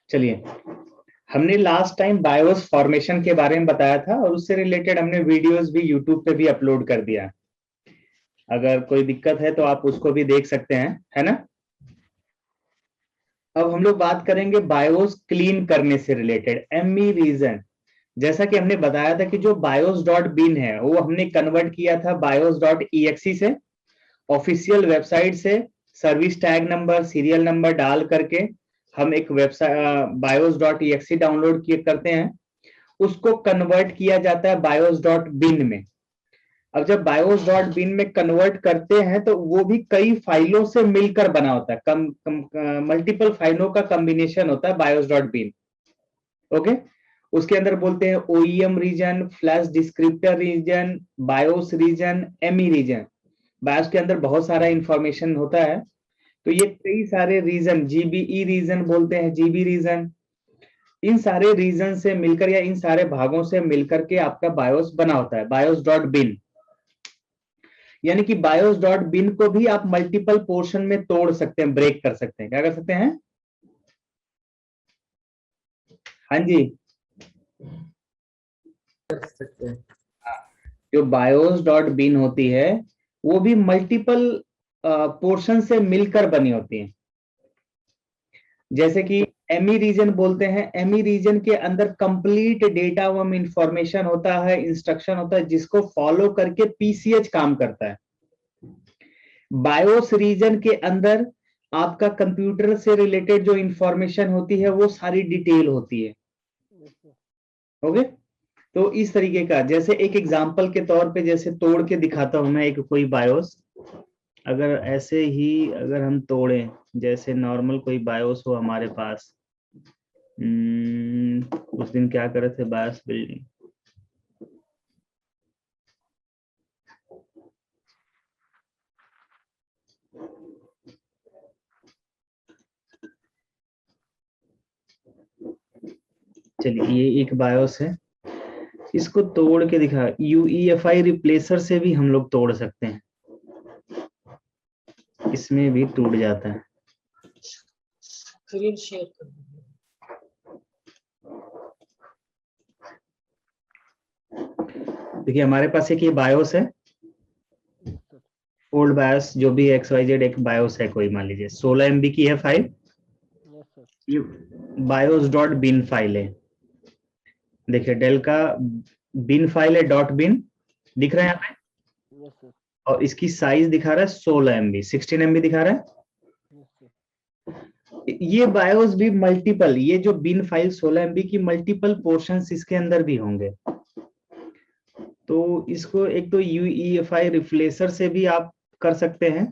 चलिए, हमने last time BIOS formation के बारे में बताया था और उससे रिलेटेड हमने वीडियोस भी यूट्यूब पे भी अपलोड कर दिया। अगर कोई दिक्कत है तो आप उसको भी देख सकते हैं, है ना। अब हम लोग बात करेंगे बायोस क्लीन करने से रिलेटेड एमई रीजन। जैसा कि हमने बताया था कि जो बायोस डॉट बिन है वो हमने कन्वर्ट किया था बायोस डॉट ईएक्सी से, ऑफिशियल वेबसाइट से service tag number serial number डाल करके हम एक website BIOS dot EXE download किए करते हैं, उसको कन्वर्ट किया जाता है बायोस डॉट बिन में। अब जब बायोस डॉट बिन में कन्वर्ट करते हैं तो वो भी कई फाइलों से मिलकर बना होता है, मल्टीपल फाइलों का कॉम्बिनेशन होता है बायोस डॉट बिन। ओके, उसके अंदर बोलते हैं OEM region, flash descriptor region, BIOS region, ME region. BIOS के अंदर बहुत सारा इंफॉर्मेशन होता है, तो ये कई सारे रीजन, जीबीई रीजन बोलते हैं, जीबी रीजन, इन सारे रीजन से मिलकर या इन सारे भागों से मिलकर के आपका बायोस बना होता है बायोस डॉट बिन। यानी कि बायोस डॉट बिन को भी आप मल्टीपल पोर्शन में तोड़ सकते हैं, ब्रेक कर सकते हैं। क्या कर सकते हैं? हाँ जी, कर सकते हैं। जो बायोस डॉट बिन होती है वो भी मल्टीपल पोर्शन से मिलकर बनी होती है। जैसे कि एमई रीजन बोलते हैं, एमई रीजन के अंदर कंप्लीट डेटा वम इंफॉर्मेशन होता है, इंस्ट्रक्शन होता है, जिसको फॉलो करके पीसीएच काम करता है। बायोस रीजन के अंदर आपका कंप्यूटर से रिलेटेड जो इंफॉर्मेशन होती है वो सारी डिटेल होती है। ओके, तो इस तरीके का, जैसे एक एग्जांपल के तौर पे जैसे तोड़ के दिखाता हूं मैं एक कोई बायोस। अगर ऐसे ही अगर हम तोड़ें, जैसे नॉर्मल कोई बायोस हो हमारे पास, उस दिन क्या करे थे, बायोस बिल्डिंग, चलिए ये एक बायोस है, इसको तोड़ के दिखा, यूईएफआई रिप्लेसर से भी हम लोग तोड़ सकते हैं, इसमें भी टूट जाता है। स्क्रीन शेयर कर दीजिए। देखिए हमारे पास एक ये बायोस है, ओल्ड बायोस, जो भी XYZ एक बायोस है, कोई मान लीजिए 16 MB की है फाइल, ये बायोस डॉट बिन फाइल है। देखिए डेल का बिन फाइल है, डॉट बिन दिख रहा है यहाँ पे, और इसकी साइज दिखा रहा है 16 MB, 16 MB दिखा रहा है। ये बायोस भी मल्टीपल, ये जो बिन फाइल 16 MB की मल्टीपल पोर्शंस इसके अंदर भी होंगे। तो इसको एक तो यूईएफआई रिप्लेसर से भी आप कर सकते हैं,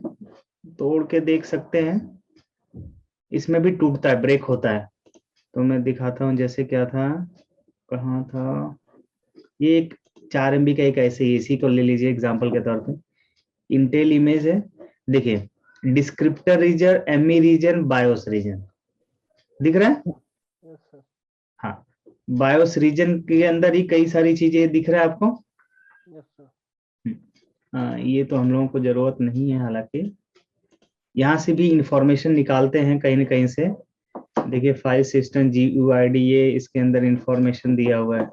तोड़ के देख सकते हैं, इसमें भी टूटता है, ब्रेक होता है। तो मैं दिखाता हूँ, जैसे क्या था, कहाँ था, ये एक 4 MB का एक ऐसे इसी को ले लीजिए एग्जांपल के तौर पे, इंटेल इमेज है। देखिए descriptor region, ME region, BIOS region दिख रहा है। हाँ, बायोस रीजन के अंदर ही कई सारी चीजें दिख रहा है आपको। हाँ, ये तो हम लोगों को जरूरत नहीं है, हालांकि यहाँ से भी इंफॉर्मेशन निकालते हैं कहीं ना कहीं से। देखिए फाइल सिस्टम GUID, ये इसके अंदर इंफॉर्मेशन दिया हुआ है,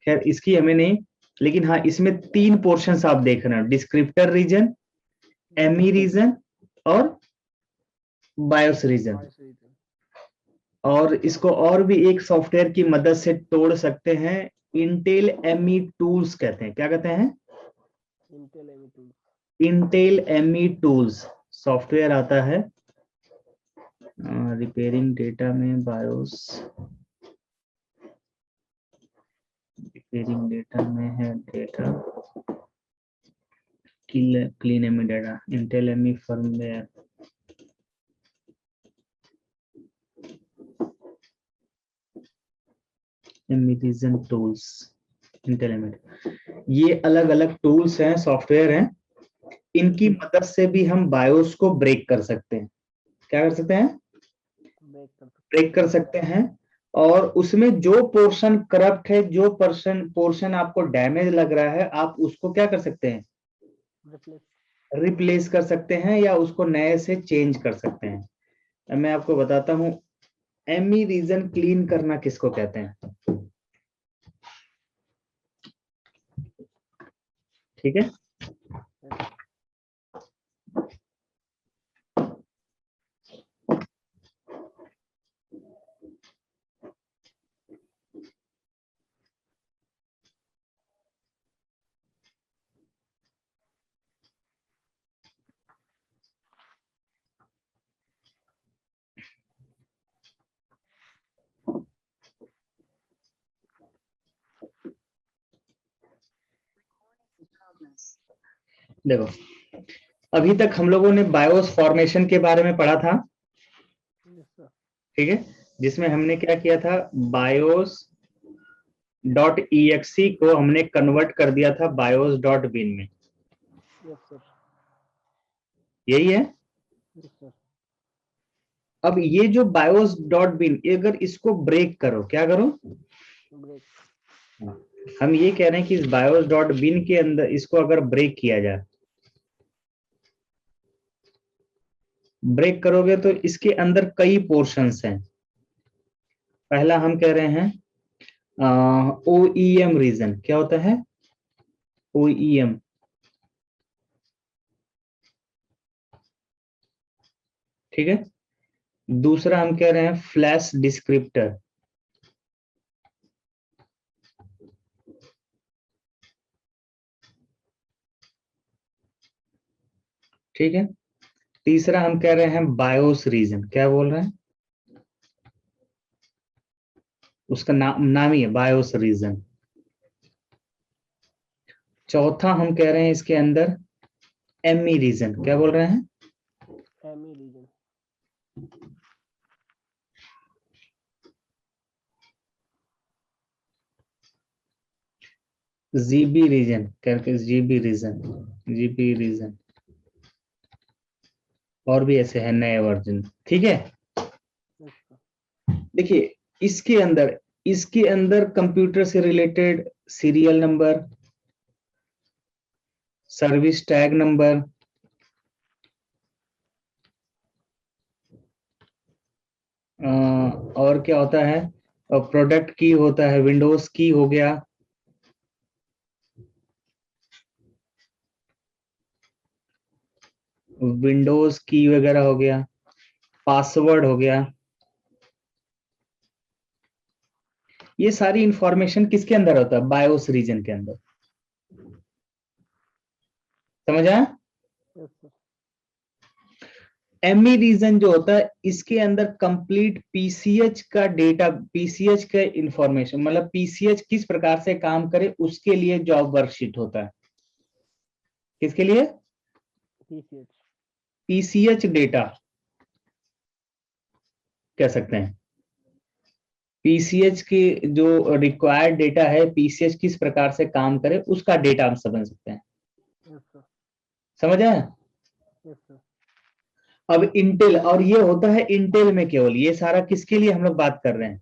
खैर इसकी हमें नहीं, लेकिन हाँ इसमें 3 पोर्शंस आप देख रहे हैं, डिस्क्रिप्टर रीजन, एमई रीजन और बायोस रीजन। और इसको और भी एक सॉफ्टवेयर की मदद से तोड़ सकते हैं, इंटेल एमई टूल्स कहते हैं। क्या कहते हैं? इंटेल एमई टूल्स सॉफ्टवेयर आता है, रिपेयरिंग डेटा में बायोस, रिपेयरिंग डेटा में है data clean ME data, Intel ME firmware, ME region tools, Intel ME, ये अलग अलग टूल्स हैं, सॉफ्टवेयर हैं, इनकी मदद से भी हम बायोस को ब्रेक कर सकते हैं। क्या कर सकते हैं? ब्रेक कर सकते हैं। और उसमें जो पोर्शन करप्ट है, जो पोर्शन आपको डैमेज लग रहा है, आप उसको क्या कर सकते हैं? रिप्लेस कर सकते हैं या उसको नए से चेंज कर सकते हैं। मैं आपको बताता हूं, एमई रीजन क्लीन करना किसको कहते हैं? ठीक है, देखो अभी तक हम लोगों ने बायोस फॉर्मेशन के बारे में पढ़ा था, ठीक है, जिसमें हमने क्या किया था, बायोस डॉट EXE को हमने कन्वर्ट कर दिया था बायोस डॉट बिन में, यही है। अब ये जो बायोस डॉट बिन, अगर इसको ब्रेक करो, क्या करो, हम ये कह रहे हैं कि इस बायोस डॉट बिन के अंदर इसको अगर ब्रेक किया जाए, ब्रेक करोगे तो इसके अंदर कई पोर्शंस हैं। पहला हम कह रहे हैं OEM रीजन, क्या होता है OEM, ठीक है। दूसरा हम कह रहे हैं फ्लैश डिस्क्रिप्टर, ठीक है। तीसरा हम कह रहे हैं बायोस रीजन, क्या बोल रहे हैं, उसका नाम ही है बायोस रीजन। चौथा हम कह रहे हैं इसके अंदर एमई रीजन, क्या बोल रहे हैं, जीबी रीजन करके, जीबी रीजन, और भी ऐसे है नए वर्जन, ठीक है। देखिए इसके अंदर कंप्यूटर से related serial number, service tag number, और क्या होता है, प्रोडक्ट की होता है, विंडोज की हो गया, विंडोज की वगैरह हो गया, पासवर्ड हो गया। ये सारी इंफॉर्मेशन किसके अंदर होता है, बायोस रीजन के अंदर, समझ आया। एमई रीजन जो होता है इसके अंदर कंप्लीट पीसीएच का डेटा, पीसीएच का इंफॉर्मेशन, मतलब पीसीएच किस प्रकार से काम करे उसके लिए जॉब वर्कशीट होता है। किसके लिए, पीसीएच डेटा कह सकते हैं, पीसीएच की जो रिक्वायर्ड डेटा है, पीसीएच किस प्रकार से काम करे उसका डेटा हम समझ सकते हैं, समझ आया। अब इंटेल, और ये होता है इंटेल में केवल, ये सारा किसके लिए हम लोग बात कर रहे हैं,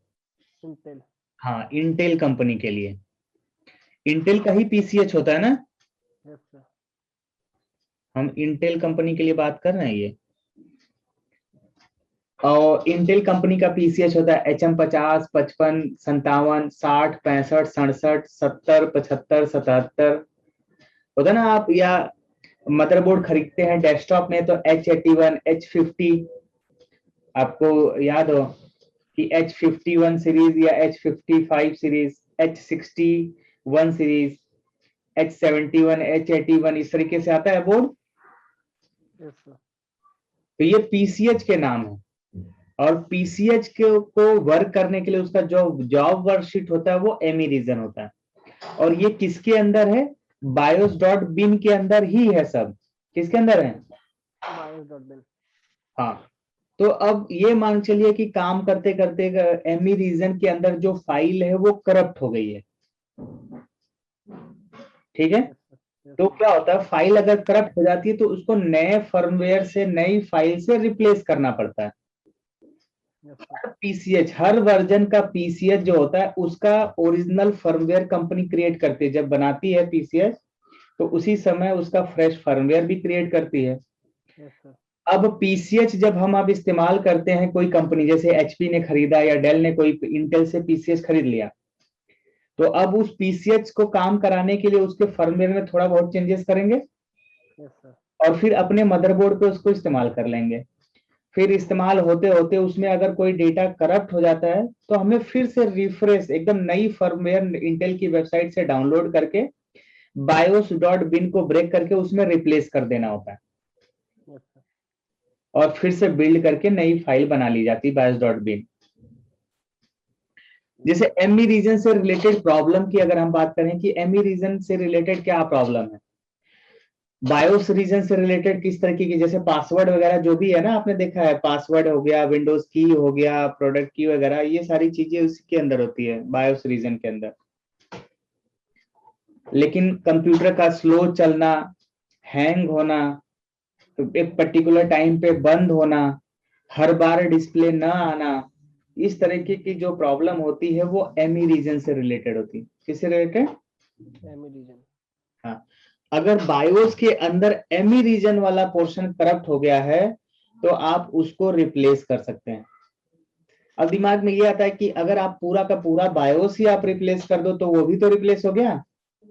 हाँ इंटेल कंपनी के लिए, इंटेल का ही पीसीएच होता है ना, हम इंटेल कंपनी के लिए बात कर रहे हैं ये। और इंटेल कंपनी का पीसीएच होता है HM50, 55, 57, 60, 65, 67, 70, 75, 77 होता है ना। आप या मदरबोर्ड खरीदते हैं डेस्कटॉप में तो H81, H50, आपको याद हो कि H51 सीरीज या H55 series, H61 series, H71, H81, इस तरीके से आता है बोर्ड। तो ये पीसीएच के नाम है, और पीसीएच को वर्क करने के लिए उसका जो जॉब वर्कशीट होता है वो एमई रीजन होता है। और ये किसके अंदर है, बायोस डॉट बिन के अंदर ही है सब। किसके अंदर है, हाँ। तो अब ये मान चलिए कि काम करते करते एमई रीजन के अंदर जो फाइल है वो करप्ट हो गई है, ठीक है। तो क्या होता है, फाइल अगर करप्ट हो जाती है तो उसको नए फर्मवेयर से, नई फाइल से रिप्लेस करना पड़ता है। पीसीएच, हर वर्जन का पीसीएच जो होता है उसका ओरिजिनल फर्मवेयर कंपनी क्रिएट करती है, जब बनाती है पीसीएच तो उसी समय उसका फ्रेश फर्मवेयर भी क्रिएट करती है। अब पीसीएच जब हम अब इस्तेमाल करते हैं, कोई कंपनी जैसे एचपी ने खरीदा या डेल ने कोई इंटेल से पीसीएच खरीद लिया, तो अब उस पीसीएच को काम कराने के लिए उसके फर्मवेयर में थोड़ा बहुत चेंजेस करेंगे यस सर। और फिर अपने मदरबोर्ड पे उसको इस्तेमाल कर लेंगे। फिर इस्तेमाल होते होते उसमें अगर कोई डेटा करप्ट हो जाता है तो हमें फिर से रिफ्रेश एकदम नई फर्मवेयर इंटेल की वेबसाइट से डाउनलोड करके बायोस डॉट बिन को ब्रेक करके उसमें रिप्लेस कर देना होता है यस सर। और फिर से बिल्ड करके नई फाइल बना ली जाती है बायोस डॉट बिन। जैसे एमई रीजन से रिलेटेड प्रॉब्लम की अगर हम बात करें कि एमई रीजन से रिलेटेड क्या प्रॉब्लम है, बायोस रीजन से रिलेटेड किस तरीके की, जैसे पासवर्ड वगैरह जो भी है ना, आपने देखा है पासवर्ड हो गया, विंडोज की हो गया, प्रोडक्ट की वगैरह, ये सारी चीजें उसके अंदर होती है बायोस रीजन के अंदर। लेकिन कंप्यूटर का स्लो चलना, हैंग होना, एक पर्टिकुलर टाइम पे बंद होना, हर बार डिस्प्ले ना आना, इस तरीके की जो प्रॉब्लम होती है वो एमई रीजन से रिलेटेड होती है। किससे रिलेटेड? Amy reason. हाँ, अगर बायोस के अंदर एमई रीजन वाला पोर्शन करप्ट हो गया है तो आप उसको रिप्लेस कर सकते हैं। अब दिमाग में ये आता है कि अगर आप पूरा का पूरा बायोस ही आप रिप्लेस कर दो तो वो भी तो रिप्लेस हो गया।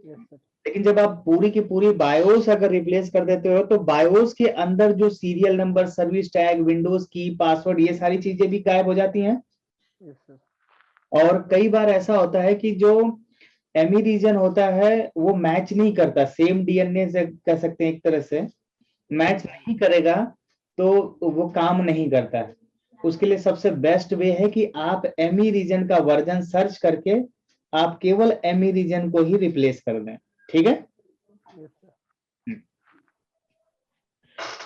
Yes sir. लेकिन जब आप पूरी की पूरी बायोस अगर रिप्लेस कर देते हो तो बायोस के अंदर जो serial number, service tag, Windows की, पासवर्ड, ये सारी चीजें भी गायब हो जाती हैं। Yes sir. और कई बार ऐसा होता है कि जो एमी रीजन होता है वो मैच नहीं करता, सेम डीएनए से कह सकते हैं एक तरह से, मैच नहीं करेगा तो वो काम नहीं करता है। उसके लिए सबसे बेस्ट वे है कि आप एमी रीजन का वर्जन सर्च करके आप केवल एमी रीजन को ही रिप्लेस कर दें। ठीक है? Yes sir.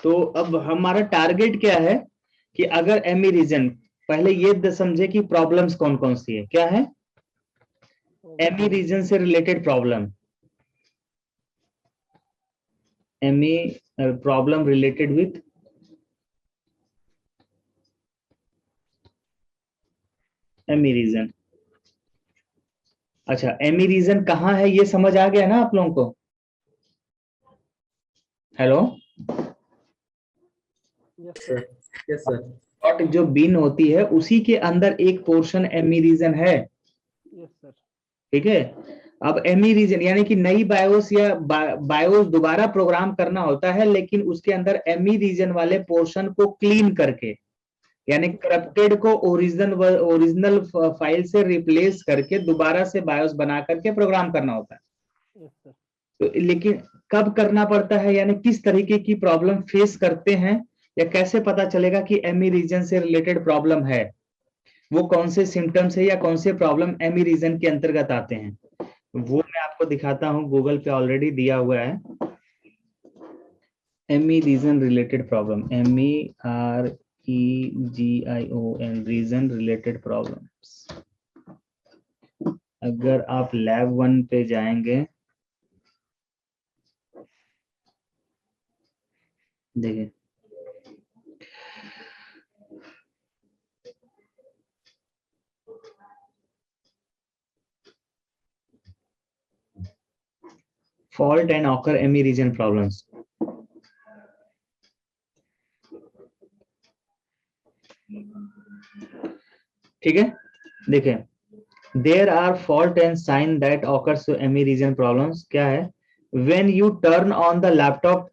तो अब हमारा टारगेट क्या है कि अगर एमी रीजन, पहले ये समझे कि प्रॉब्लम्स कौन कौन सी है, क्या है एमी रीजन से related problem. ME problem related with ME region. अच्छा, एमी रीजन कहाँ है ये समझ आ गया ना आप लोगों को? Hello? Yes sir. Yes sir. Dot जो बिन होती है उसी के अंदर एक पोर्शन एमी रीजन है। Yes sir. ठीक है? अब एमी रीजन यानी कि नई बायोस या बायोस दोबारा प्रोग्राम करना होता है, लेकिन उसके अंदर एमी रीजन वाले पोर्शन को क्लीन करके, यानी करप्टेड को ओरिजिनल फाइल से रिप्लेस करके दोबारा से बायोस बना करके प्रोग्राम करना होता है। Yes sir. तो लेकिन कब करना पड़ता है, यानी किस तरीके की प्रॉब्लम फेस करते हैं, या कैसे पता चलेगा कि एमी रीजन से रिलेटेड प्रॉब्लम है, वो कौन से सिम्टम्स है या कौन से प्रॉब्लम एमी रीजन के अंतर्गत आते हैं, वो मैं आपको दिखाता हूं। गूगल पे ऑलरेडी दिया हुआ है ME region related problem, MEREGION region related problems. अगर आप लैब 1 पे जाएंगे, देखिए fault and occur ME region problems। ठीक है, देखिए there are fault and sign that occurs to ME region problems। क्या है? when you turn on the laptop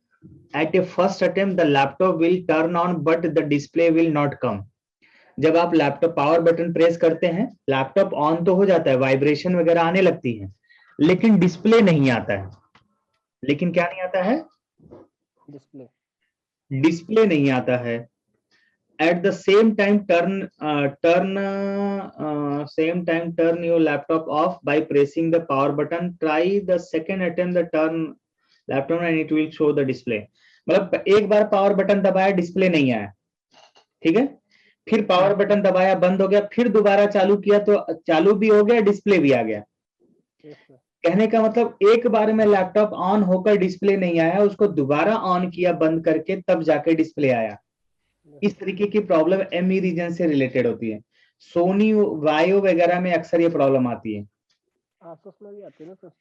at a first attempt the laptop will turn on but the display will not come। जब आप laptop power button press करते हैं, laptop on तो हो जाता है, वाइब्रेशन वगैरह आने लगती है, लेकिन डिस्प्ले नहीं आता है। लेकिन क्या नहीं आता है? डिस्प्ले। डिस्प्ले नहीं आता है। at the same time turn your laptop off by pressing the power button। try the second attempt the turn laptop and it will show the display। मतलब एक बार पावर बटन दबाया, डिस्प्ले नहीं आया, ठीक है, फिर पावर बटन दबाया, बंद हो गया, फिर दोबारा चालू किया तो चालू भी हो गया, डिस्प्ले भी आ गया। Yes sir. कहने का मतलब एक बार में लैपटॉप ऑन होकर डिस्प्ले नहीं आया, उसको दोबारा ऑन किया बंद करके तब जाके डिस्प्ले आया। इस तरीके की प्रॉब्लम एमई रीजन से रिलेटेड होती है। सोनी वायो वगैरह में अक्सर ये प्रॉब्लम आती है। आसूस में भी आती है ना सर?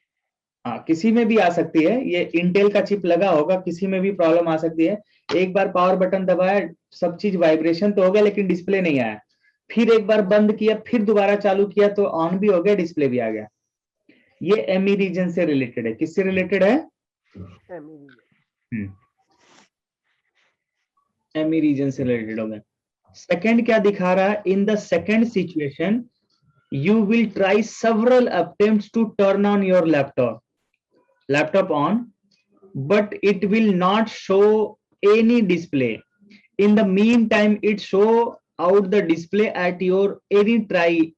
हाँ, किसी में भी आ सकती है, ये इंटेल का चिप लगा होगा, किसी में भी प्रॉब्लम आ सकती है। एक बार पावर बटन दबाया, सब चीज वाइब्रेशन तो हो गया लेकिन डिस्प्ले नहीं आया, फिर एक बार बंद किया, फिर दोबारा चालू किया तो ऑन भी हो गया, डिस्प्ले भी आ गया। ये एमई रीजन से रिलेटेड है। किससे रिलेटेड है? एमई रीजन से रिलेटेड हो गया। सेकंड क्या दिखा रहा है? In the second situation you will try several attempts to turn on your laptop on, but it will not show any display. In the meantime, it show out the display at your any try,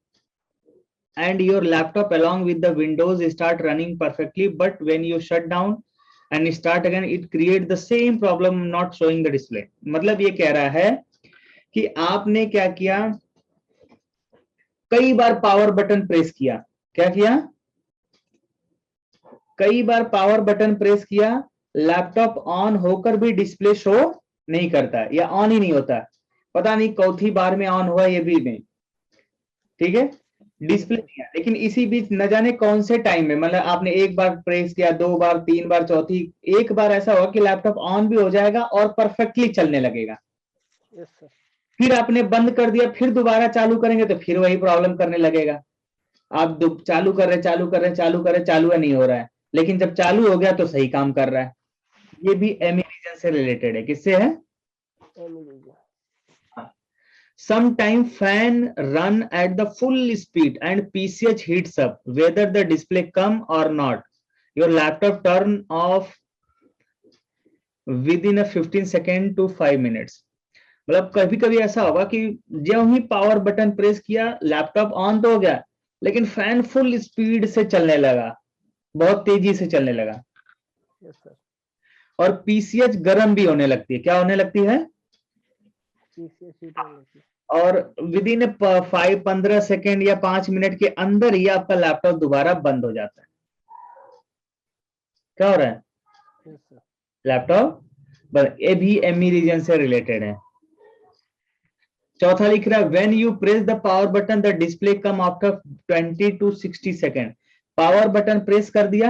and your laptop along with the windows start running perfectly, but when you shut down and start again, it create the same problem, not showing the display. मतलब ये कह रहा है कि आपने क्या किया, कई बार पावर बटन प्रेस किया, क्या किया, कई बार पावर बटन प्रेस किया, लैपटॉप ऑन होकर भी डिस्प्ले शो नहीं करता या ऑन ही नहीं होता, पता नहीं चौथी बार में ऑन हुआ ये भी नहीं, ठीक है, डिस्प्ले नहीं है। लेकिन इसी बीच न जाने कौन से टाइम में, मतलब आपने एक बार प्रेस किया, दो बार, तीन बार, चौथी, एक बार ऐसा होगा कि लैपटॉप ऑन भी हो जाएगा और परफेक्टली चलने लगेगा। Yes sir. फिर आपने बंद कर दिया, फिर दोबारा चालू करेंगे तो फिर वही प्रॉब्लम करने लगेगा। आप चालू कर रहे चालू नहीं हो रहा है, लेकिन जब चालू हो गया तो सही काम कर रहा है। ये भी एमी रीजन से रिलेटेड है। किससे है? Sometime fan run at the full speed and PCH heats up, whether the display come or not. Your laptop turn off within a 15 second to 5 minutes. मतलब कभी कभी ऐसा होगा कि जब ही पावर बटन प्रेस किया, लैपटॉप ऑन तो हो गया, लेकिन फैन फुल स्पीड से चलने लगा, बहुत तेजी से चलने लगा। Yes sir. और पीसीएच गर्म भी होने लगती है। क्या होने लगती है? पीसीएच हीट होने लगती है। और विद इन 15 सेकेंड या 5 मिनट के अंदर ही आपका लैपटॉप दोबारा बंद हो जाता है। क्या हो रहा है? Yes sir. लैपटॉप ये भी एमी रीजन से रिलेटेड है। चौथा लिख रहा है, when you press the power button the display come after 20 to 60 second. Power button press कर दिया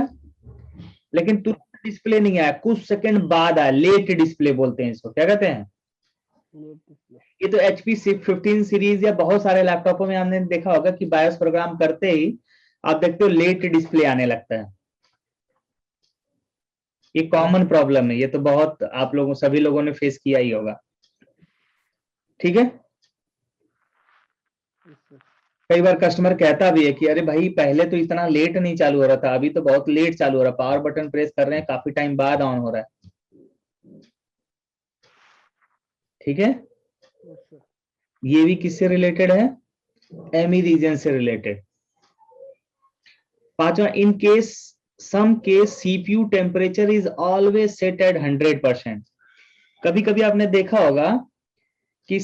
लेकिन तुरंत डिस्प्ले नहीं आया, कुछ सेकंड बाद आया, लेट डिस्प्ले बोलते हैं इसको। क्या कहते हैं? ये तो HP 15 सीरीज या बहुत सारे लैपटॉपों में हमने देखा होगा कि बायोस प्रोग्राम करते ही आप देखते हो लेट डिस्प्ले आने लगता है। ये कॉमन प्रॉब्लम है, ये तो बहुत आप लोगों सभी लोगों ने फेस किया ही होगा, ठीक है। कई बार कस्टमर कहता भी है कि अरे भाई पहले तो इतना लेट नहीं चालू हो रहा था, अभी तो बहुत लेट चालू हो रहा है, पावर बटन प्रेस कर रहे हैं काफी टाइम बाद ऑन हो रहा है, ठीक है। ये भी किससे रिलेटेड है? एमी रीजन से रिलेटेड। पांचवा, in case some case CPU temperature is always set at 100%। कभी कभी आपने देखा होगा कि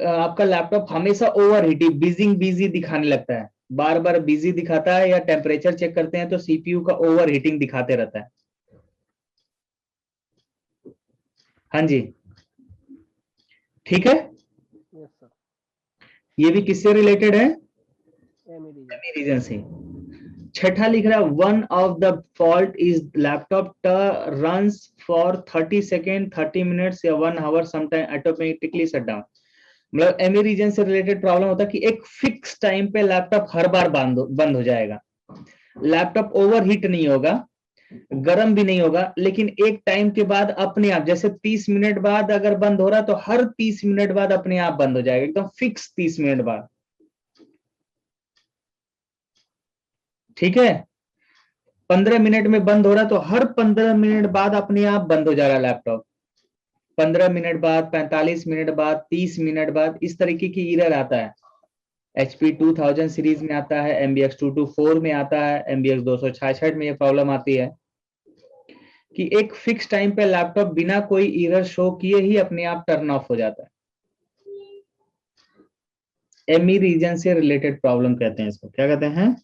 आपका लैपटॉप हमेशा ओवर हीटिंग बिजी दिखाने लगता है, बार बार बिजी दिखाता है, या टेम्परेचर चेक करते हैं तो सीपीयू का ओवर हीटिंग दिखाते रहता है। हाँ जी, ठीक है। ये भी किससे रिलेटेड है? एमी रीजन से। छठा लिख रहा है, one of the fault is laptop runs for 30 second, 30 minutes या 1 hour sometime automatically shut down. मतलब एमी रीजन से रिलेटेड प्रॉब्लम होता है कि एक फिक्स टाइम पे लैपटॉप हर बार बंद हो जाएगा, लैपटॉप ओवर हीट नहीं होगा, गर्म भी नहीं होगा, लेकिन एक टाइम के बाद अपने आप, जैसे 30 मिनट बाद अगर बंद हो रहा तो हर 30 मिनट बाद अपने आप बंद हो जाएगा, एकदम फिक्स 30 मिनट बाद, ठीक है। 15 मिनट में बंद हो रहा तो हर 15 मिनट बाद अपने आप बंद हो जा रहा लैपटॉप, 15 मिनट बाद, 45 मिनट बाद, 30 मिनट बाद, इस तरीके की एरर आता है। HP 2000 सीरीज में आता है, MBX 224 में आता है, MBX 266 में ये प्रॉब्लम आती है कि एक फिक्स टाइम पे लैपटॉप बिना कोई एरर शो किए ही अपने आप टर्न ऑफ हो जाता है। एमी रीजन से रिलेटेड प्रॉब्लम कहते हैं इसको। क्या कहते हैं?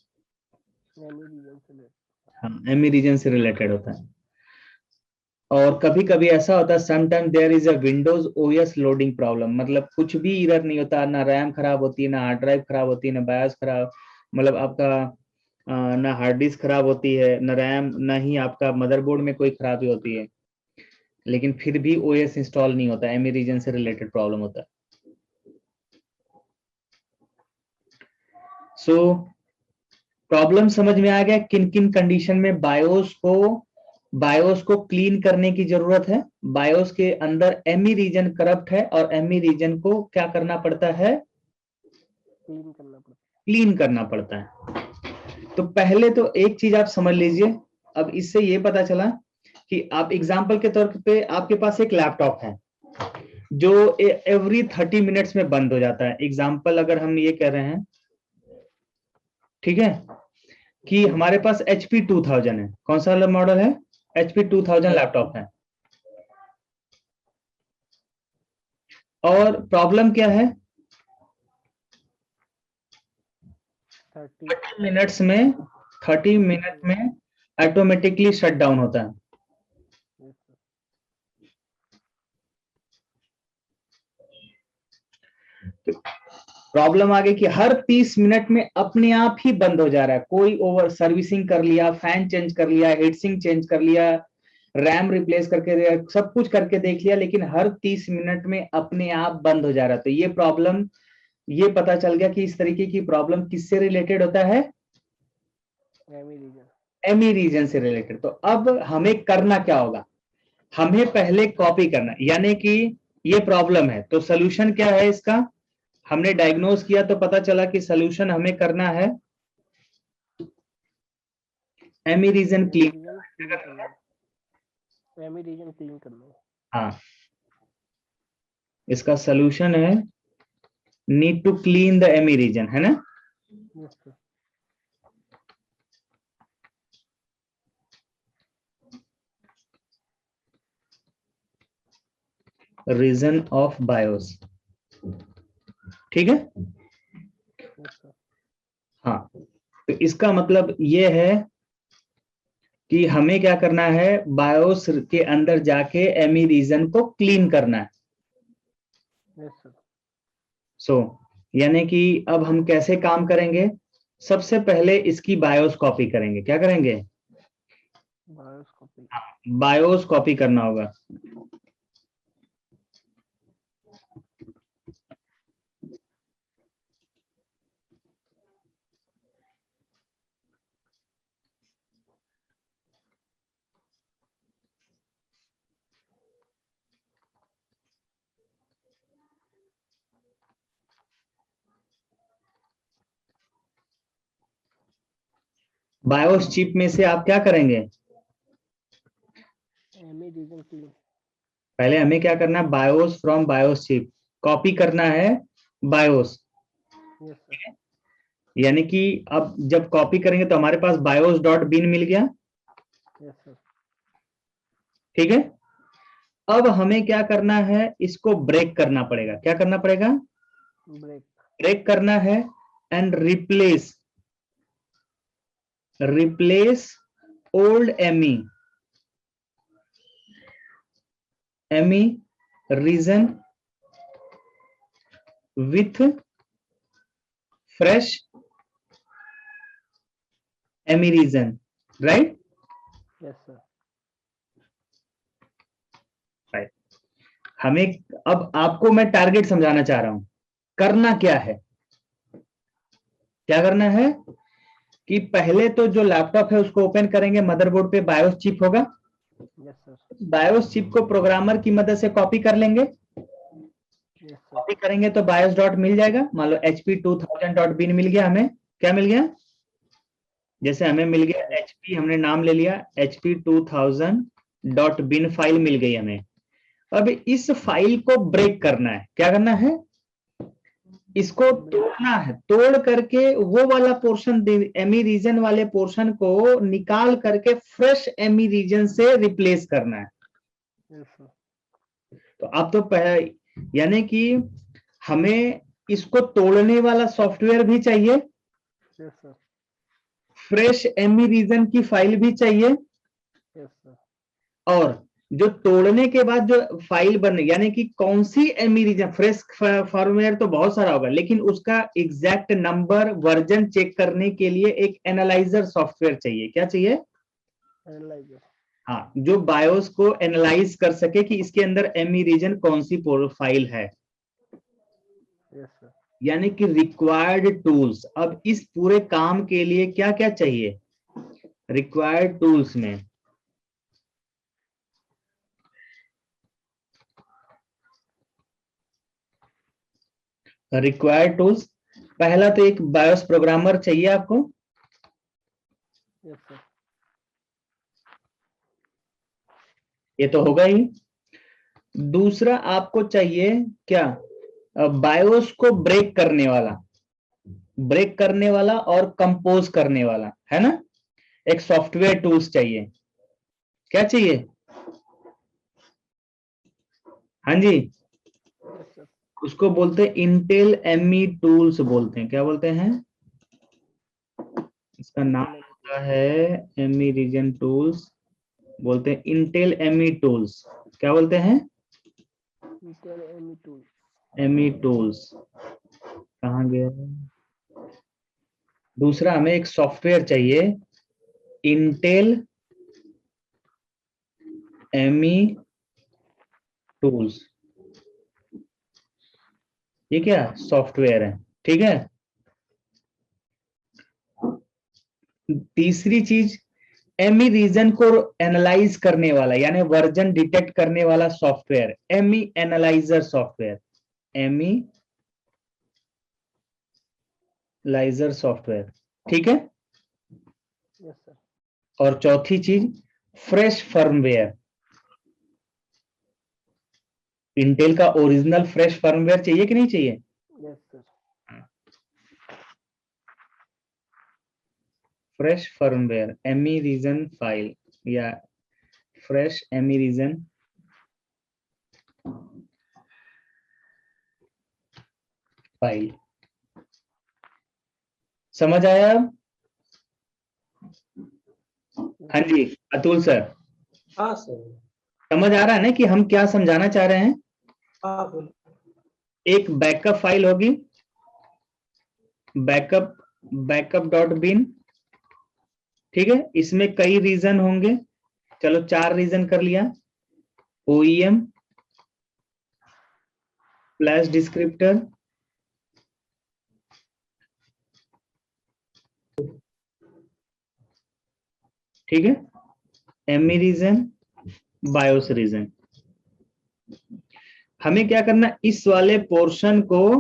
हाँ, एमी रीजन से रिलेटेड होता है। और कभी कभी ऐसा होता है, sometime there is a Windows OS loading problem, मतलब कुछ भी एरर नहीं होता, ना रैम खराब होती है, ना हार्ड ड्राइव खराब होती है, ना बायोस खराब, मतलब आपका ना हार्ड डिस्क खराब होती है, ना रैम, ना ही आपका मदरबोर्ड में कोई खराबी होती है, लेकिन फिर भी ओएस इंस्टॉल नहीं होता, एमई रीजन से रिलेटेड प्रॉब्लम होता है। सो प्रॉब्लम समझ में आ गया किन किन कंडीशन में बायोस को क्लीन करने की जरूरत है। बायोस के अंदर एमई रीजन करप्ट है और एमई रीजन को क्या करना पड़ता है, क्लीन करना पड़ता है। तो पहले तो एक चीज आप समझ लीजिए, अब इससे ये पता चला कि आप एग्जाम्पल के तौर पे आपके पास एक लैपटॉप है जो एवरी 30 मिनट्स में बंद हो जाता है। एग्जाम्पल अगर हम ये कह रहे हैं, ठीक है, कि हमारे पास HP 2000 है। कौन सा वाला मॉडल है? HP 2000 लैपटॉप है। और प्रॉब्लम क्या है, 30 मिनट में ऑटोमेटिकली शट डाउन होता है। प्रॉब्लम आ गई कि हर 30 मिनट में अपने आप ही बंद हो जा रहा है। कोई ओवर सर्विसिंग कर लिया, फैन चेंज कर लिया, हीटसिंक चेंज कर लिया, रैम रिप्लेस करके, सब कुछ करके देख लिया, लेकिन हर 30 मिनट में अपने आप बंद हो जा रहा है। तो ये प्रॉब्लम, ये पता चल गया कि इस तरीके की प्रॉब्लम किससे रिलेटेड होता है, एमई रीजन से रिलेटेड। तो अब हमें करना क्या होगा, हमें पहले कॉपी करना, यानी कि ये प्रॉब्लम है तो सोल्यूशन क्या है इसका, हमने डायग्नोज किया तो पता चला कि सोल्यूशन हमें करना है एमई रीजन क्लीन करना। हाँ, इसका सोल्यूशन है need to clean the ME region, है ना। रीजन ऑफ बायोस, ठीक है। हाँ, तो इसका मतलब ये है कि हमें क्या करना है, बायोस के अंदर जाके एमई रीजन को क्लीन करना है। सो यानी कि अब हम कैसे काम करेंगे, सबसे पहले इसकी बायोस कॉपी करेंगे। क्या करेंगे, बायोस कॉपी करना होगा। बायोस चिप में से आप क्या करेंगे, पहले हमें क्या करना है, BIOS from BIOS chip copy करना है बायोस। यानी कि अब जब कॉपी करेंगे तो हमारे पास बायोस डॉट बिन मिल गया, ठीक है। अब हमें क्या करना है, इसको ब्रेक करना पड़ेगा। क्या करना पड़ेगा, ब्रेक करना है and replace old ME region with fresh ME region, right. Right, हमें अब आपको मैं टारगेट समझाना चाह रहा हूं, करना क्या है, क्या करना है कि पहले तो जो लैपटॉप है उसको ओपन करेंगे, मदरबोर्ड पे बायोस चिप होगा, बायोस चिप को प्रोग्रामर की मदद से कॉपी कर लेंगे। कॉपी करेंगे तो बायोस डॉट मिल जाएगा, मान लो HP 2000 डॉट बिन मिल गया हमें। क्या मिल गया, जैसे हमें मिल गया HP, हमने नाम ले लिया HP 2000 डॉट बिन फाइल मिल गई हमें। अब इस फाइल को ब्रेक करना है। क्या करना है, इसको तोड़ना है, तोड़ करके वो वाला पोर्शन, एमई रीजन वाले पोर्शन को निकाल करके फ्रेश एमई रीजन से रिप्लेस करना है। तो अब तो यानी कि हमें इसको तोड़ने वाला सॉफ्टवेयर भी चाहिए, फ्रेश एमई रीजन की फाइल भी चाहिए, और जो तोड़ने के बाद जो फाइल बने, यानी कि कौन सी एमई रीजन, फ्रेश फर्मवेयर तो बहुत सारा होगा, लेकिन उसका एग्जैक्ट नंबर वर्जन चेक करने के लिए एक एनालाइजर सॉफ्टवेयर चाहिए। क्या चाहिए? एनालाइजर। हाँ, जो बायोस को एनालाइज कर सके कि इसके अंदर एमई रीजन कौन सी फाइल है। Yes sir. यानी कि रिक्वायर्ड टूल्स। अब इस पूरे काम के लिए क्या क्या चाहिए रिक्वायर्ड टूल्स में? रिक्वायर्ड टूल्स, पहला तो एक बायोस प्रोग्रामर चाहिए आपको। Yes sir. ये तो होगा ही। दूसरा आपको चाहिए क्या? बायोस को ब्रेक करने वाला और कंपोज करने वाला, है ना? एक सॉफ्टवेयर टूल्स चाहिए। क्या चाहिए? हाँ जी, यस सर। उसको बोलते हैं इंटेल एमई टूल्स बोलते हैं। क्या बोलते हैं? इसका नाम होता है एमई रीजन टूल्स, बोलते हैं इंटेल एमई टूल्स। क्या बोलते हैं? Intel ME tool. ME tools कहाँ गया? दूसरा हमें एक सॉफ्टवेयर चाहिए इंटेल एमई टूल्स। ये क्या सॉफ्टवेयर है? ठीक है। तीसरी चीज, एमई रीजन को एनालाइज करने वाला, यानी वर्जन डिटेक्ट करने वाला software, ME analyzer software, ME लाइजर सॉफ्टवेयर। ठीक है। Yes sir. और चौथी चीज, फ्रेश फर्मवेयर। इंटेल का ओरिजिनल फ्रेश फर्मवेयर चाहिए कि नहीं चाहिए? Yes sir. Fresh firmware ME region file या फ्रेश एमई रीजन फाइल। समझ आया अब? हाँ जी अतुल सर, हाँ सर। समझ आ रहा है ना कि हम क्या समझाना चाह रहे हैं? हाँ बोल। एक बैकअप फाइल होगी, बैकअप बैकअप डॉट बिन। ठीक है, इसमें कई रीजन होंगे। चलो 4 रीजन कर लिया। ओईएम, फ्लैश डिस्क्रिप्टर, ठीक है, एमई रीजन, बायोस रीजन। हमें क्या करना, इस वाले पोर्शन को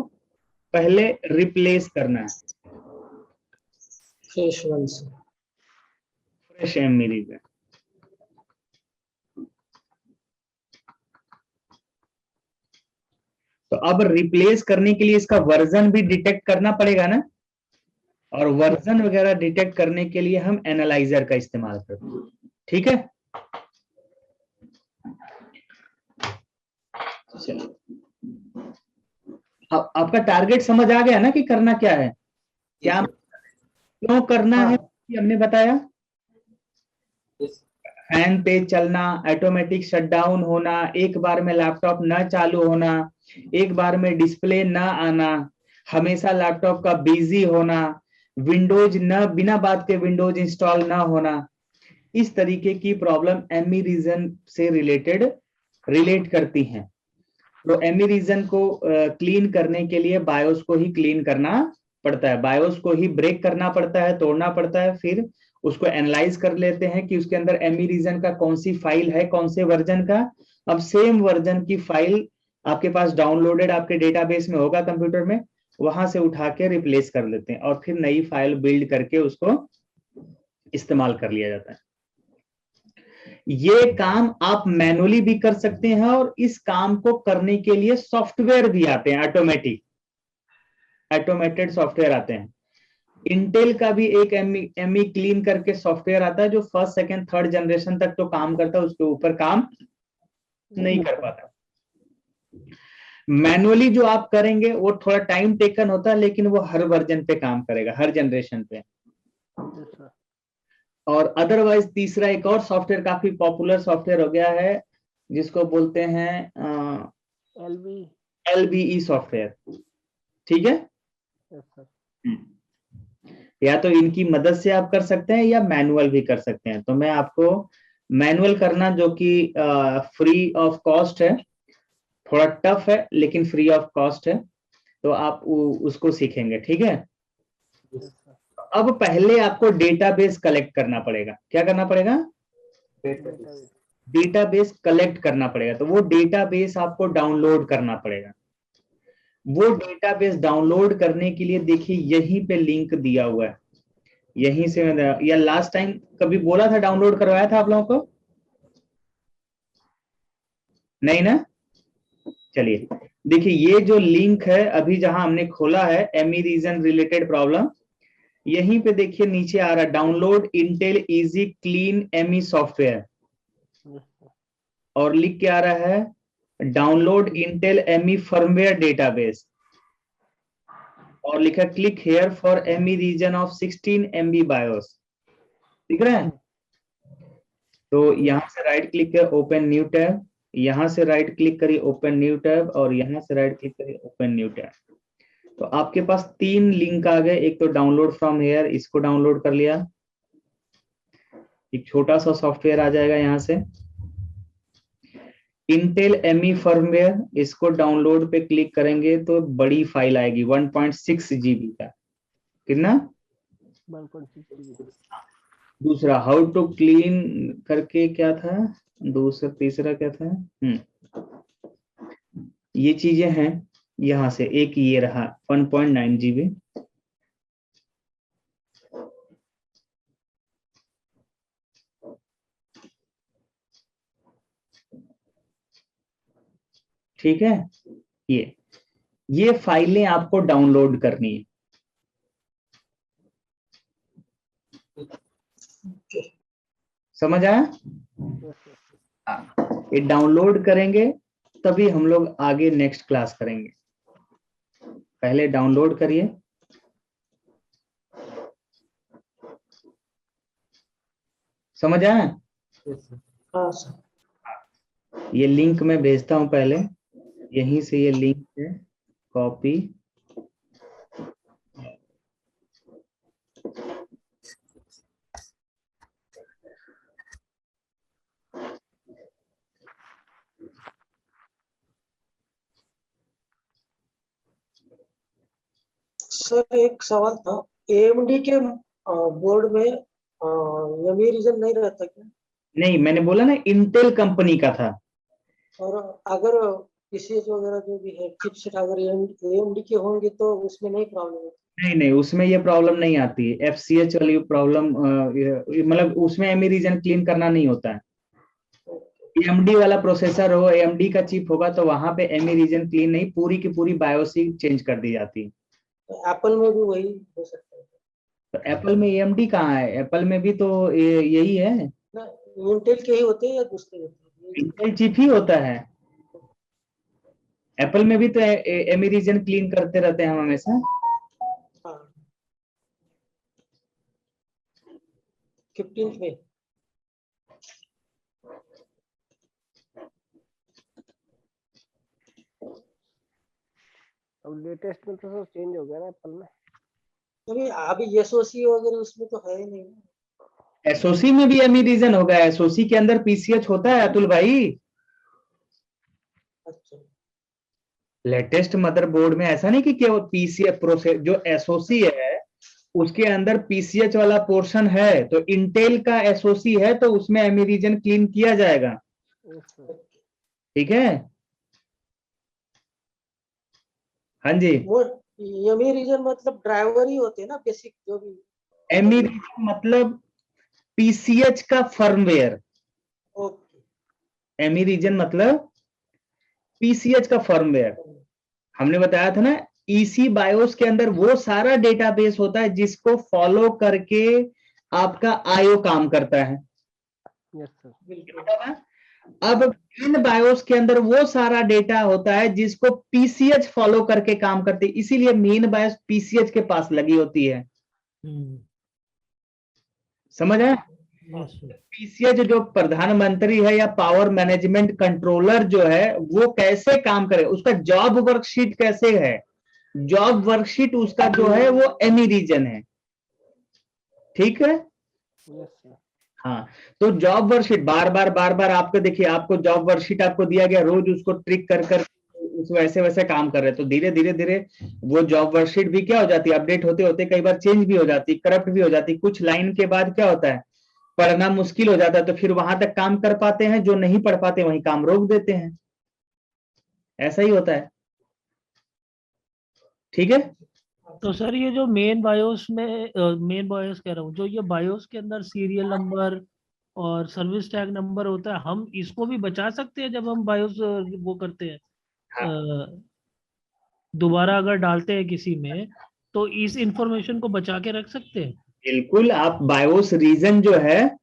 पहले रिप्लेस करना है। फ्रेश वन से। Fresh ME region. तो अब रिप्लेस करने के लिए इसका वर्जन भी डिटेक्ट करना पड़ेगा ना, और वर्जन वगैरह डिटेक्ट करने के लिए हम एनालाइजर का इस्तेमाल करते हैं। ठीक है, चलो अब आपका टारगेट समझ आ गया ना कि करना क्या है, क्या क्यों करना है, कि हमने बताया। फैन तेज चलना, ऑटोमेटिक शटडाउन होना, एक बार में लैपटॉप न चालू होना, एक बार में डिस्प्ले न आना, हमेशा लैपटॉप का बिजी होना, विंडोज न बिना बात के विंडोज इंस्टॉल ना होना, इस तरीके की प्रॉब्लम एमई रीजन से रिलेट करती हैं। तो एमई रीजन को क्लीन करने के लिए बायोस को ही क्लीन करना पड़ता है, बायोस को ही ब्रेक करना पड़ता है, तोड़ना पड़ता है, फिर उसको एनालाइज कर लेते हैं कि उसके अंदर एमई रीजन का कौन सी फाइल है, कौन से वर्जन का। अब सेम वर्जन की फाइल आपके पास डाउनलोडेड आपके डेटाबेस में होगा कंप्यूटर में, वहां से उठा के रिप्लेस कर लेते हैं और फिर नई फाइल बिल्ड करके उसको इस्तेमाल कर लिया जाता है। ये काम आप मैनुअली भी कर सकते हैं और इस काम को करने के लिए सॉफ्टवेयर भी आते हैं, ऑटोमेटेड सॉफ्टवेयर आते हैं। इंटेल का भी एक एमई क्लीन करके सॉफ्टवेयर आता है जो फर्स्ट सेकंड थर्ड जनरेशन तक तो काम करता है, उसके ऊपर काम नहीं कर पाता। मैनुअली जो आप करेंगे वो थोड़ा टाइम टेकन होता है, लेकिन वो हर वर्जन पे काम करेगा, हर जनरेशन पे। Yes sir. और अदरवाइज तीसरा एक और सॉफ्टवेयर काफी पॉपुलर सॉफ्टवेयर हो गया है, जिसको बोलते हैं LB। LBE सॉफ्टवेयर, ठीक है। Yes sir. या तो इनकी मदद से आप कर सकते हैं या मैनुअल भी कर सकते हैं। तो मैं आपको मैनुअल करना, जो कि फ्री ऑफ कॉस्ट है, थोड़ा टफ है लेकिन फ्री ऑफ कॉस्ट है, तो आप उसको सीखेंगे, ठीक है। Yes sir. अब पहले आपको डेटाबेस कलेक्ट करना पड़ेगा। क्या करना पड़ेगा? डेटाबेस। डेटाबेस कलेक्ट करना पड़ेगा। तो वो डेटाबेस आपको डाउनलोड करना पड़ेगा। वो डेटाबेस डाउनलोड करने के लिए देखिए यहीं पे लिंक दिया हुआ है, यहीं से मैं, या लास्ट टाइम कभी बोला था, डाउनलोड करवाया था आप लोगों को? नहीं ना? चलिए देखिए, ये जो लिंक है अभी जहां हमने खोला है, एमी रीजन रिलेटेड प्रॉब्लम, यहीं पे देखिए नीचे आ रहा है download Intel easy clean ME software, yes sir. और लिख के आ रहा है download Intel ME firmware database, और लिखा click here for ME region of 16 MB BIOS. दिख रहा है? तो यहां से राइट क्लिक कर ओपन न्यू टैब, यहां से राइट क्लिक करिए ओपन न्यू टैब, और यहां से राइट क्लिक करिए ओपन न्यू टैब। तो आपके पास 3 लिंक आ गए। एक तो डाउनलोड फ्रॉम हेयर, इसको डाउनलोड कर लिया, एक छोटा सा सॉफ्टवेयर आ जाएगा यहाँ से। इंटेल एमी फर्मवेयर, इसको डाउनलोड पे क्लिक करेंगे तो बड़ी फाइल आएगी 1.6 GB का। कितना? 1.6 GB। दूसरा हाउ टू क्लीन करके क्या था, दूसरा तीसरा क्या था, ये चीजें हैं। यहां से एक ये रहा 1.9 GB। ठीक है, ये फाइलें आपको डाउनलोड करनी है। समझ आया? Yes sir. हाँ, ये डाउनलोड करेंगे तभी हम लोग आगे नेक्स्ट क्लास करेंगे। पहले डाउनलोड करिए। समझ आया? हाँ सर। ये लिंक मैं भेजता हूं पहले, यहीं से ये लिंक है, कॉपी। सर एक सवाल था, AMD के बोर्ड में एमी रीजन नहीं रहता क्या? नहीं, मैंने बोला ना इंटेल कंपनी का था। और अगर PCH वगैरह जो भी है चिपसेट अगर AMD के होंगे तो उसमें नहीं प्रॉब्लम होती? नहीं नहीं, उसमें ये प्रॉब्लम नहीं आती है। FCH वाली प्रॉब्लम, मतलब उसमें एमी रीजन क्लीन करना नहीं होता है। AMD वाला प्रोसेसर हो, AMD का चिप होगा तो वहां पे एमी रीजन क्लीन नहीं, पूरी की पूरी बायोस ही चेंज कर दी जाती है। तो एप्पल में भी वही हो सकता है? तो एप्पल में AMD कहाँ है? एप्पल में भी तो यही है, ना, इंटेल के ही होते हैं या दूसरे होते हैं? इंटेल चिप ही होता है। एप्पल में भी तो एमी रीजन क्लीन करते रहते हैं हम हमेशा। हाँ, 15th में। अब लेटेस्ट में तो सब चेंज हो गया ना एप्पल में। अभी SoC वगैरह उसमें तो है ही नहीं। एसओसी में भी एमी रीजन होगा। एसओसी के अंदर PCH होता है अतुल भाई। अच्छा। लेटेस्ट मदरबोर्ड में ऐसा नहीं कि केवल PCH प्रोसेस, जो एसओसी है उसके अंदर PCH वाला पोर्शन है, तो इंटेल का एसओसी है तो उसमें एमी रीजन क्लीन किया जाएगा। Yes sir. ठीक है, हाँ जी। वो एमी रीजन मतलब ड्राइवर ही होते हैं ना, बेसिक जो भी। एमी रीजन मतलब PCH का फर्मवेयर। ओके। एमी रीजन मतलब PCH का फर्मवेयर। हमने बताया था ना, EC बायोस के अंदर वो सारा डेटाबेस होता है जिसको फॉलो करके आपका IO काम करता है। Yes sir. बिल्कुल। अब इन बायोस के अंदर वो सारा डेटा होता है जिसको PCH फॉलो करके काम करती है, इसीलिए मेन बायोस PCH के पास लगी होती है। समझ आया? Yes sir. पीसीएच जो प्रधानमंत्री है या पावर मैनेजमेंट कंट्रोलर जो है वो कैसे काम करे, उसका जॉब वर्कशीट कैसे है, जॉब वर्कशीट उसका जो है वो एमी रीजन है। ठीक है, यस सर। हाँ। तो जॉब वर्कशीट बार बार आपको देखिए, आपको जॉब वर्कशीट आपको दिया गया, रोज उसको ट्रिक कर कर उस वैसे वैसे काम कर रहे हैं, तो धीरे धीरे धीरे वो जॉब वर्कशीट भी क्या हो जाती है, अपडेट होते होते कई बार चेंज भी हो जाती, करप्ट भी हो जाती, कुछ लाइन के बाद क्या होता है, पढ़ना मुश्किल हो जाता है, तो फिर वहां तक काम कर पाते हैं, जो नहीं पढ़ पाते वहीं काम रोक देते हैं, ऐसा ही होता है। ठीक है, तो सर ये जो मेन बायोस में, मेन बायोस कह रहा हूँ, जो ये बायोस के अंदर सीरियल नंबर और सर्विस टैग नंबर होता है, हम इसको भी बचा सकते हैं जब हम बायोस वो करते हैं, हाँ। दोबारा अगर डालते हैं किसी में, तो इस इंफॉर्मेशन को बचा के रख सकते हैं? बिल्कुल, आप बायोस रीजन जो है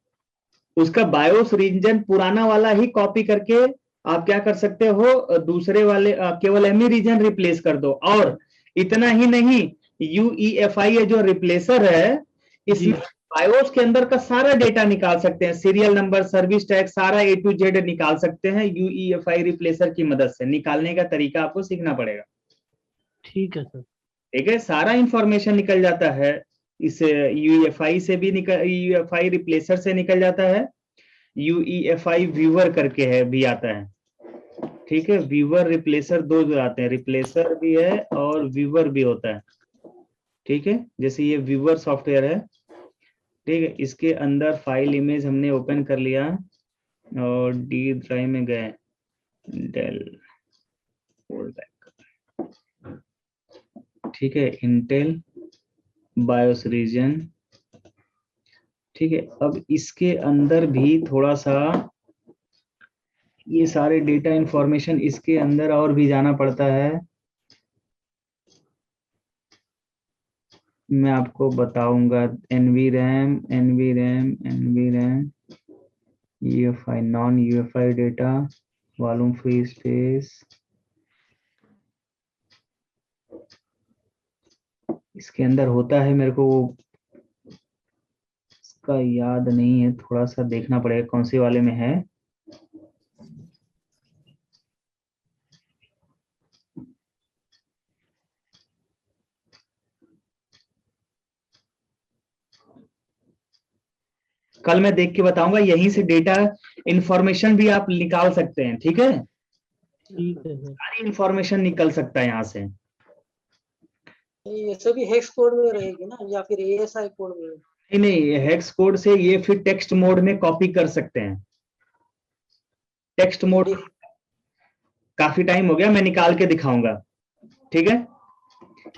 उसका बायोस रीजन पुराना वाला ही कॉपी करके आप क्या कर सकते हो, दूसरे वाले केवल एमई रीजन रिप्लेस कर दो। और इतना ही नहीं, यूईएफआई जो रिप्लेसर है जी। इसमें बायोस के अंदर का सारा डेटा निकाल सकते हैं, सीरियल नंबर, सर्विस टैग, सारा ए टू जेड निकाल सकते हैं यूईएफआई रिप्लेसर की मदद से। निकालने का तरीका आपको सीखना पड़ेगा। ठीक है सर। ठीक है, सारा इंफॉर्मेशन निकल जाता है इस यूईएफआई से भी, निकल यूईएफआई रिप्लेसर से निकल जाता है, यूईएफआई व्यूअर करके है भी आता है। ठीक है, व्यूअर रिप्लेसर दो जो आते हैं, रिप्लेसर भी है और व्यूअर भी होता है। ठीक है, जैसे ये व्यूअर सॉफ्टवेयर है, ठीक है, इसके अंदर फाइल इमेज हमने ओपन कर लिया और डी ड्राइव में गए, डेल फोल्ड बैक। ठीक है, इंटेल बायोस रीजन। ठीक है, अब इसके अंदर भी थोड़ा सा ये सारे डेटा इंफॉर्मेशन इसके अंदर और भी जाना पड़ता है, मैं आपको बताऊंगा। NV RAM UEFI, non UEFI data, volume free space, इसके अंदर होता है, मेरे को इसका याद नहीं है, थोड़ा सा देखना पड़ेगा कौन से वाले में है। कल मैं देख के बताऊंगा, यहीं से डेटा इंफॉर्मेशन भी आप निकाल सकते हैं। ठीक है, ठीक है सर। सारी इंफॉर्मेशन निकल सकता है यहाँ से। ये सभी हेक्स कोड में रहेगी ना, या फिर एएसआई कोड में? नहीं नहीं, हेक्स कोड से ये फिर टेक्स्ट मोड में कॉपी कर सकते हैं, टेक्स्ट मोड। काफी टाइम हो गया, मैं निकाल के दिखाऊंगा। ठीक है,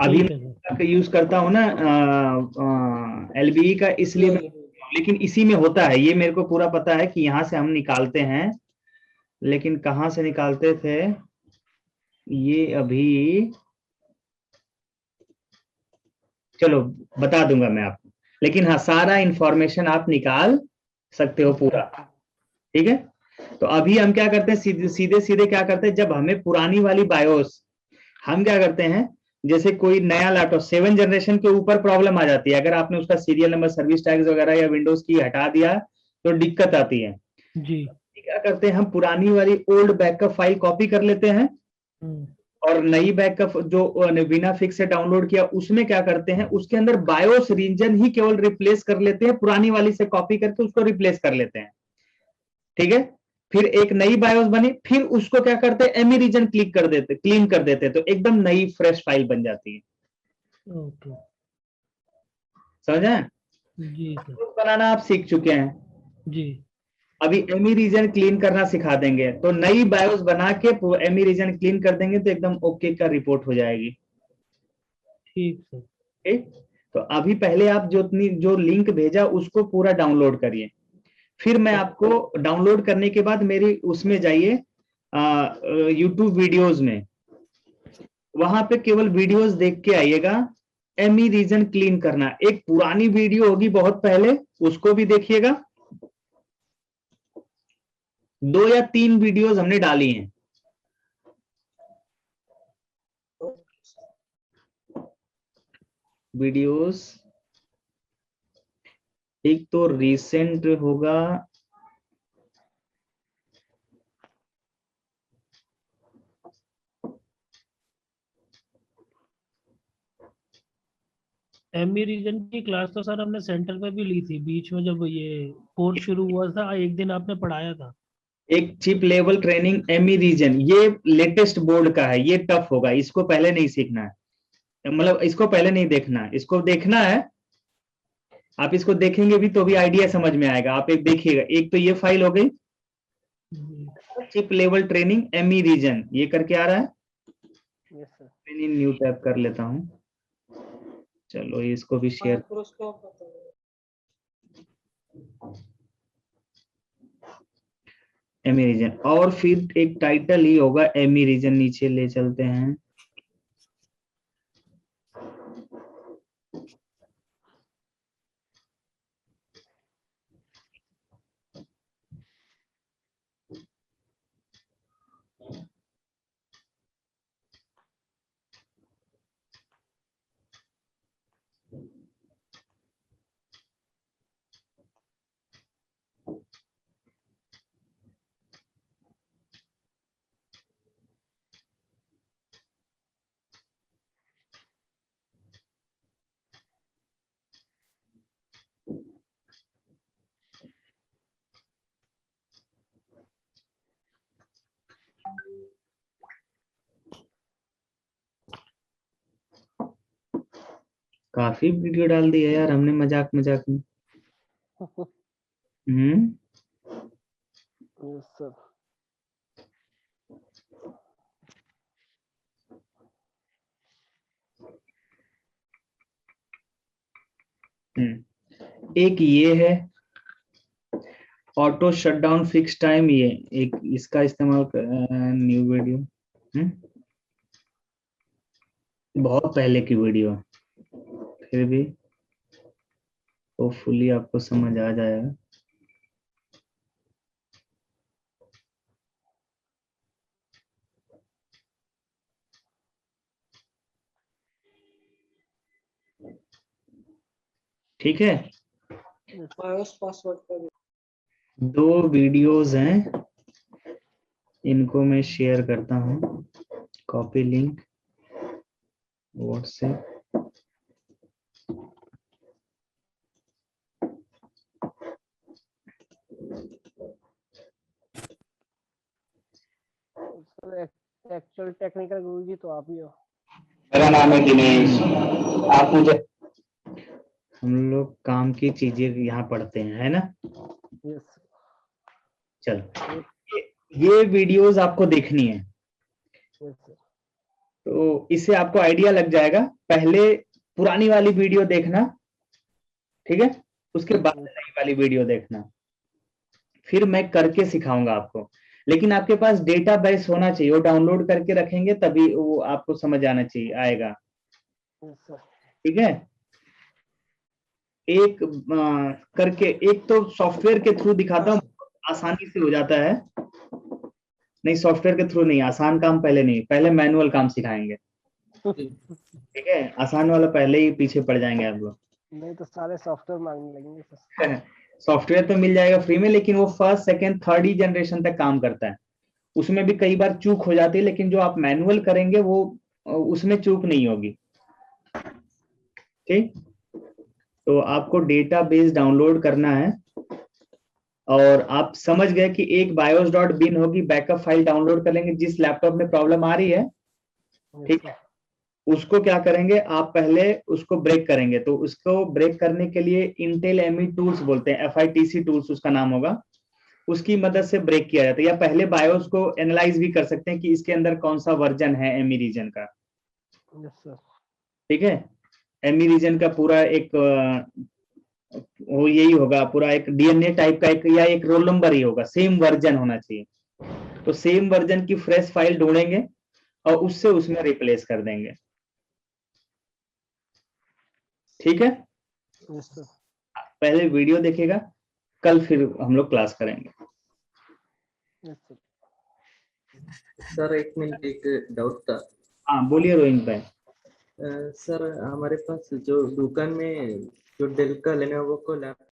अभी ठीक है सर। मैं यूज करता हूँ ना एलबीई का, इसलिए ये लेकिन इसी में होता है, ये मेरे को पूरा पता है कि यहाँ से हम निकालते हैं, लेकिन कहाँ से निकालते थे ये अभी, चलो बता दूंगा मैं आपको, लेकिन हाँ सारा इंफॉर्मेशन आप निकाल सकते हो पूरा। ठीक है, तो अभी हम क्या करते हैं, सीधे सीधे सीधे क्या करते हैं, जब हमें पुरानी वाली बायोस, हम क्या करते हैं, जैसे कोई नया लैपटॉप 7 जनरेशन के ऊपर प्रॉब्लम आ जाती है, अगर आपने उसका सीरियल नंबर, सर्विस टैग्स वगैरह या विंडोज की हटा दिया तो दिक्कत आती है। जी। क्या करते हैं, हम पुरानी वाली ओल्ड बैकअप फाइल कॉपी कर लेते हैं हम्म। और नई बैकअप जो बिना फिक्स से डाउनलोड किया उसमें क्या करते हैं, उसके अंदर बायोस रीजन ही केवल रिप्लेस कर लेते हैं, पुरानी वाली से कॉपी करके उसको रिप्लेस कर लेते हैं। ठीक है, फिर एक नई बायोस बनी, फिर उसको क्या करते हैं, एमी रीजन क्लिक कर देते, क्लीन कर देते हैं, तो एकदम नई फ्रेश फाइल बन जाती है। ओके। समझे, जी सर। बनाना आप सीख चुके हैं, जी। अभी एमी रीजन क्लीन करना सिखा देंगे, तो नई बायोस बना के एमी रीजन क्लीन कर देंगे तो एकदम ओके का रिपोर्ट हो जाएगी। ठीक सर। ठीक, तो अभी पहले आप जो लिंक भेजा उसको पूरा डाउनलोड करिए, फिर मैं आपको डाउनलोड करने के बाद मेरी उसमें जाइए यूट्यूब वीडियोस में, वहां पे केवल वीडियोस देख के आइएगा, एमी रीजन क्लीन करना, एक पुरानी वीडियो होगी बहुत पहले, उसको भी देखिएगा, 2 या 3 वीडियोस हमने डाली हैं। वीडियोस एक तो रिसेंट होगा, एमई रीजन की क्लास तो सर हमने सेंटर पे भी ली थी, बीच में जब ये कोर्स शुरू हुआ था, एक दिन आपने पढ़ाया था। एक chip level training ME region, ये लेटेस्ट बोर्ड का है, ये टफ होगा, इसको पहले नहीं सीखना है, मतलब इसको पहले नहीं देखना है, इसको देखना है। आप इसको देखेंगे भी तो भी आइडिया समझ में आएगा। आप एक देखिएगा, एक तो ये फाइल हो गई chip level training ME region, ये करके आ रहा है। Yes sir. मैंने न्यू टैब कर लेता हूँ, चलो इसको भी शेयर। माइक्रोस्कोप बताओ। एमी रीजन, और फिर एक टाइटल ही होगा एमी रीजन, नीचे ले चलते हैं। काफी वीडियो डाल दी है यार हमने, मजाक मजाक में। Yes sir. एक ये है ऑटो शटडाउन फिक्स टाइम, ये एक इसका इस्तेमाल कर, न्यू वीडियो, बहुत पहले की वीडियो, फिर भी होपफुली आपको समझ आ जाएगा। ठीक है, बायोस पासवर्ड का भी। 2 वीडियोस हैं, इनको मैं शेयर करता हूँ, copy link WhatsApp. Sir actual technical Guruji तो आप ही हो। मेरा नाम है दिनेश, आप मुझे, हम लोग काम की चीजें यहाँ पढ़ते हैं, है ना। यस। चलो ये वीडियोस आपको देखनी है, यस सर। तो इससे आपको आइडिया लग जाएगा। पहले पुरानी वाली वीडियो देखना, ठीक है, उसके बाद नई वाली वीडियो देखना, फिर मैं करके सिखाऊंगा आपको। लेकिन आपके पास डेटाबेस होना चाहिए, वो डाउनलोड करके रखेंगे तभी वो आपको समझ आना चाहिए, आएगा। Yes sir. ठीक है, एक करके, एक तो सॉफ्टवेयर के थ्रू दिखाता हूँ, आसानी से हो जाता है। नहीं, सॉफ्टवेयर के थ्रू नहीं, आसान काम पहले नहीं, पहले मैनुअल काम सिखाएंगे। ठीक है, आसान वाला पहले ही पीछे पड़ जाएंगे आप लोग। नहीं तो सारे सॉफ्टवेयर मांगने लगेंगे सर। सॉफ्टवेयर तो मिल जाएगा फ्री में, लेकिन वो फर्स्ट सेकंड थर्ड ही जनरेशन तक काम करता है, उसमें भी कई बार चूक हो जाती है, लेकिन जो आप मैनुअल करेंगे वो उसमें चूक नहीं होगी। ठीक, तो आपको डेटाबेस डाउनलोड करना है, और आप समझ गए कि एक bios.bin होगी, बैकअप फाइल डाउनलोड कर लेंगे जिस लैपटॉप में प्रॉब्लम आ रही है। ठीक है, उसको क्या करेंगे, आप पहले उसको ब्रेक करेंगे, तो उसको ब्रेक करने के लिए इंटेल एमई टूल्स बोलते हैं, FITC टूल्स उसका नाम होगा, उसकी मदद से ब्रेक किया जाता है। या पहले बायोस को एनालाइज भी कर सकते हैं कि इसके अंदर कौन सा वर्जन है एमई रीजन का। Yes sir. ठीक है, एमई रीजन का पूरा एक वो यही होगा, पूरा एक DNA टाइप का एक, या एक रोल नंबर ही होगा, सेम वर्जन होना चाहिए। तो सेम वर्जन की फ्रेश फाइल ढूंढेंगे और उससे उसमें रिप्लेस कर देंगे। ठीक है, यस सर। पहले वीडियो देखेगा, कल फिर हम लोग क्लास करेंगे। Yes sir. सर एक मिनट, एक डाउट था। हाँ बोलिए रोहित भाई। सर हमारे पास जो दुकान में जो डेल का लेनोवो को लैपटॉप